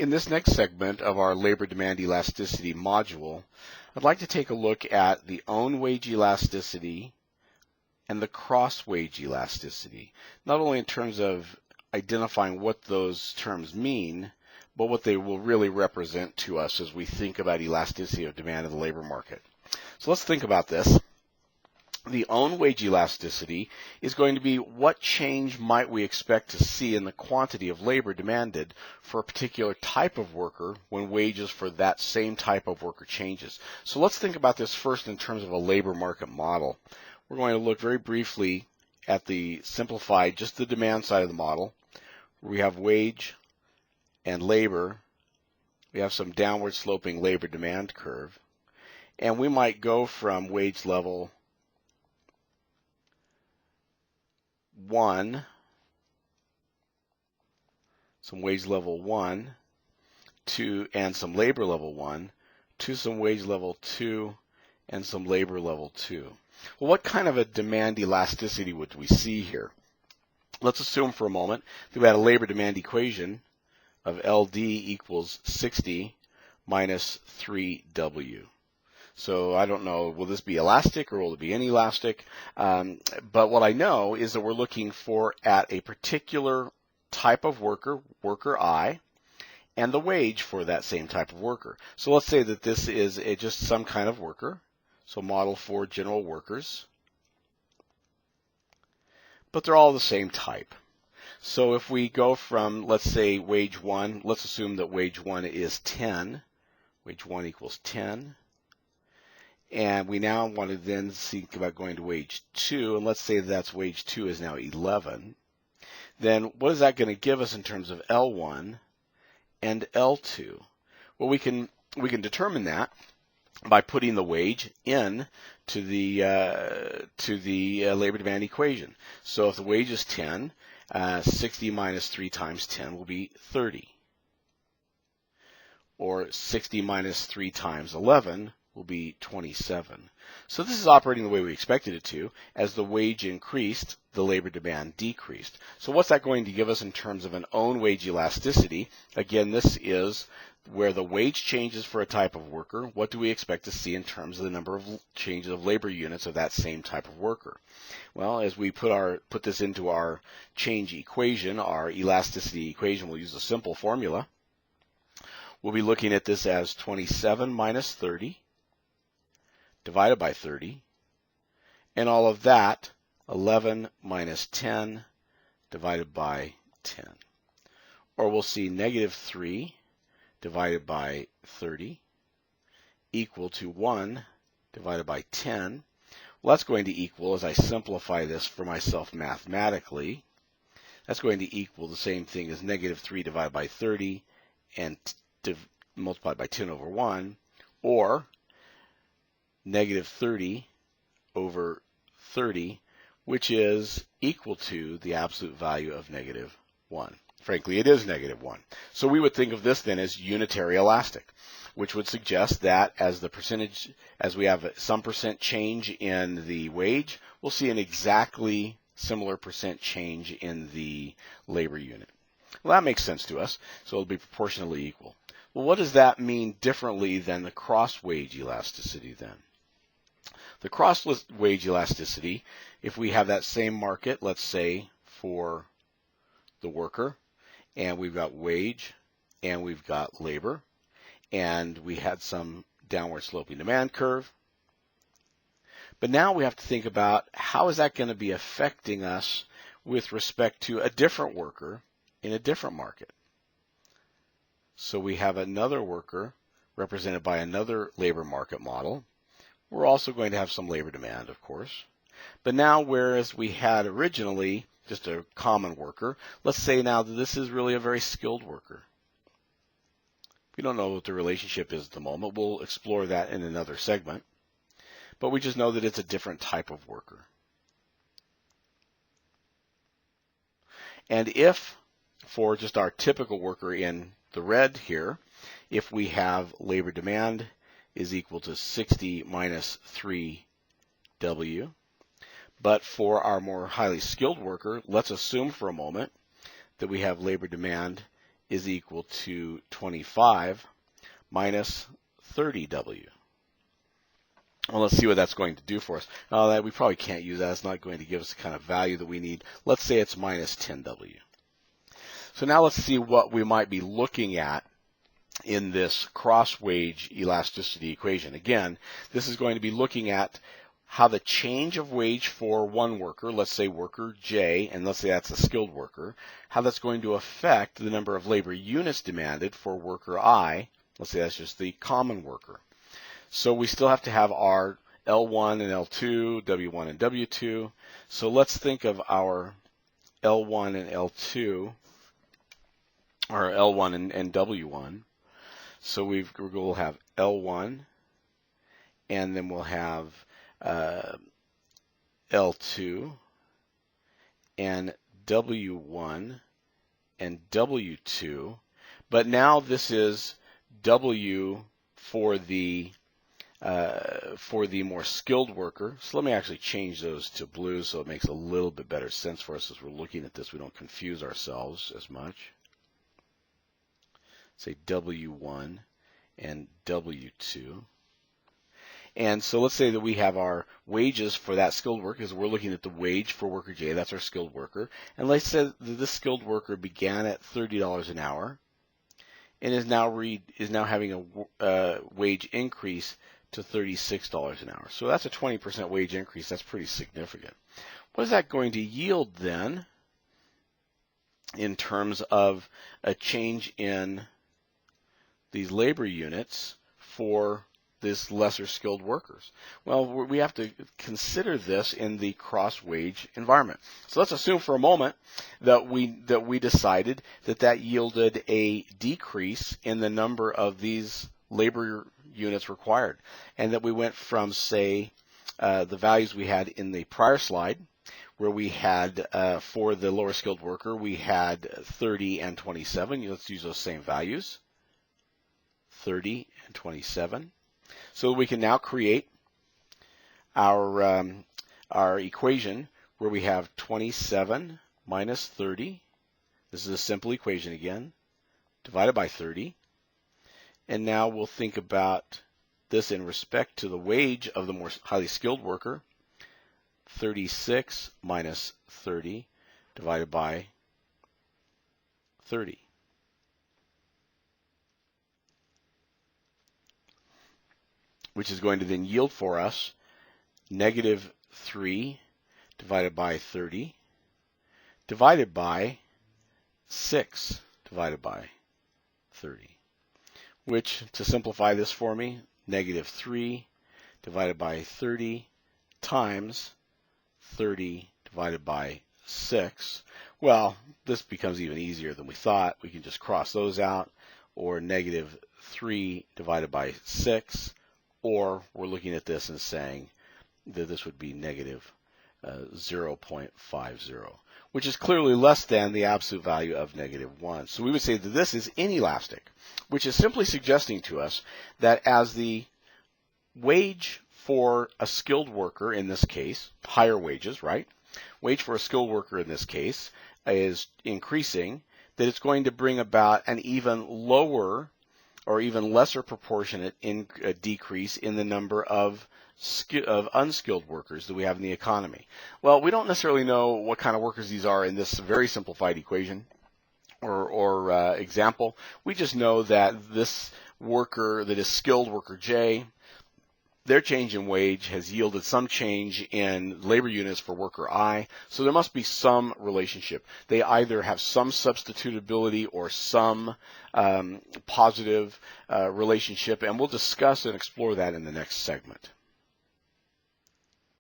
In this next segment of our labor demand elasticity module, I'd like to take a look at the own wage elasticity and the cross wage elasticity, not only in terms of identifying what those terms mean, but what they will really represent to us as we think about elasticity of demand in the labor market. So let's think about this. The own wage elasticity is going to be what change might we expect to see in the quantity of labor demanded for a particular type of worker when wages for that same type of worker changes. So let's think about this first in terms of a labor market model. We're going to look very briefly at the simplified, just the demand side of the model. We have wage and labor. We have some downward sloping labor demand curve. And we might go from wage level 1, some wage level 1, to, and some labor level 1, to some wage level 2, and some labor level 2. Well, what kind of a demand elasticity would we see here? Let's assume for a moment that we had a labor demand equation of LD equals 60 minus 3W. So I don't know, will this be elastic or will it be inelastic? But what I know is that we're looking for at a particular type of worker, worker I, and the wage for that same type of worker. So let's say that this is just some kind of worker, so model for general workers, but they're all the same type. So if we go from, let's say, wage 1, let's assume that wage 1 is 10, wage 1 equals 10. And we now want to then think about going to wage 2, and let's say that's wage 2 is now 11. Then what is that going to give us in terms of L1 and L2? Well, we can determine that by putting the wage in to the labor demand equation. So if the wage is 10, 60 minus 3 times 10 will be 30. Or 60 minus 3 times 11 will be 27. So this is operating the way we expected it to. As the wage increased, the labor demand decreased. So what's that going to give us in terms of an own wage elasticity? Again, this is where the wage changes for a type of worker. What do we expect to see in terms of the number of changes of labor units of that same type of worker? Well, as we put this into our change equation, our elasticity equation, we'll use a simple formula. We'll be looking at this as 27 minus 30 divided by 30, and all of that, 11 minus 10 divided by 10. Or we'll see negative 3 divided by 30 equal to 1 divided by 10. Well, that's going to equal, as I simplify this for myself mathematically, that's going to equal the same thing as negative 3 divided by 30 and multiplied by 10 over 1, or negative 30 over 30, which is equal to the absolute value of negative 1. Frankly, it is negative 1. So we would think of this then as unitary elastic, which would suggest that as we have some percent change in the wage, we'll see an exactly similar percent change in the labor unit. Well, that makes sense to us, so it'll be proportionally equal. Well, what does that mean differently than the cross wage elasticity then? The cross wage elasticity, if we have that same market, let's say for the worker, and we've got wage and we've got labor, and we had some downward sloping demand curve. But now we have to think about how is that going to be affecting us with respect to a different worker in a different market. So we have another worker represented by another labor market model. We're also going to have some labor demand, of course. But now, whereas we had originally just a common worker, let's say now that this is really a very skilled worker. We don't know what the relationship is at the moment. We'll explore that in another segment. But we just know that it's a different type of worker. And if, for just our typical worker in the red here, if we have labor demand is equal to 60 minus 3W. But for our more highly skilled worker, let's assume for a moment that we have labor demand is equal to 25 minus 30W. Well, let's see what that's going to do for us. That we probably can't use that. It's not going to give us the kind of value that we need. Let's say it's minus 10W. So now let's see what we might be looking at in this cross-wage elasticity equation. Again, this is going to be looking at how the change of wage for one worker, let's say worker J, and let's say that's a skilled worker, how that's going to affect the number of labor units demanded for worker I. Let's say that's just the common worker. So we still have to have our L1 and L2, W1 and W2. So let's think of our L1 and L2, or L1 and W1. So we'll have L1, and then we'll have L2, and W1 and W2. But now this is W for the more skilled worker. So let me actually change those to blue so it makes a little bit better sense for us as we're looking at this. We don't confuse ourselves as much. Say W1 and W2. And so let's say that we have our wages for that skilled worker, because we're looking at the wage for worker J, that's our skilled worker. And let's say that this skilled worker began at $30 an hour and is now having a wage increase to $36 an hour. So that's a 20% wage increase. That's pretty significant. What is that going to yield then in terms of a change in these labor units for this lesser skilled workers? Well, we have to consider this in the cross-wage environment. So let's assume for a moment that we decided that yielded a decrease in the number of these labor units required, and that we went from, say, the values we had in the prior slide, where we had for the lower skilled worker we had 30 and 27. Let's use those same values, 30 and 27. So we can now create our equation where we have 27 minus 30. This is a simple equation again, divided by 30. And now we'll think about this in respect to the wage of the more highly skilled worker. 36 minus 30 divided by 30. Which is going to then yield for us negative 3 divided by 30 divided by 6 divided by 30. Which, to simplify this for me, negative 3 divided by 30 times 30 divided by 6. Well, this becomes even easier than we thought. We can just cross those out, or negative 3 divided by 6. Or we're looking at this and saying that this would be negative 0.50, which is clearly less than the absolute value of negative 1. So we would say that this is inelastic, which is simply suggesting to us that as the wage for a skilled worker, in this case, higher wages, right? Wage for a skilled worker in this case is increasing, that it's going to bring about an even lower or even lesser proportionate decrease in the number of unskilled workers that we have in the economy. Well, we don't necessarily know what kind of workers these are in this very simplified equation or example. We just know that this worker that is skilled worker J, their change in wage has yielded some change in labor units for worker I, so there must be some relationship. They either have some substitutability or some positive relationship, and we'll discuss and explore that in the next segment.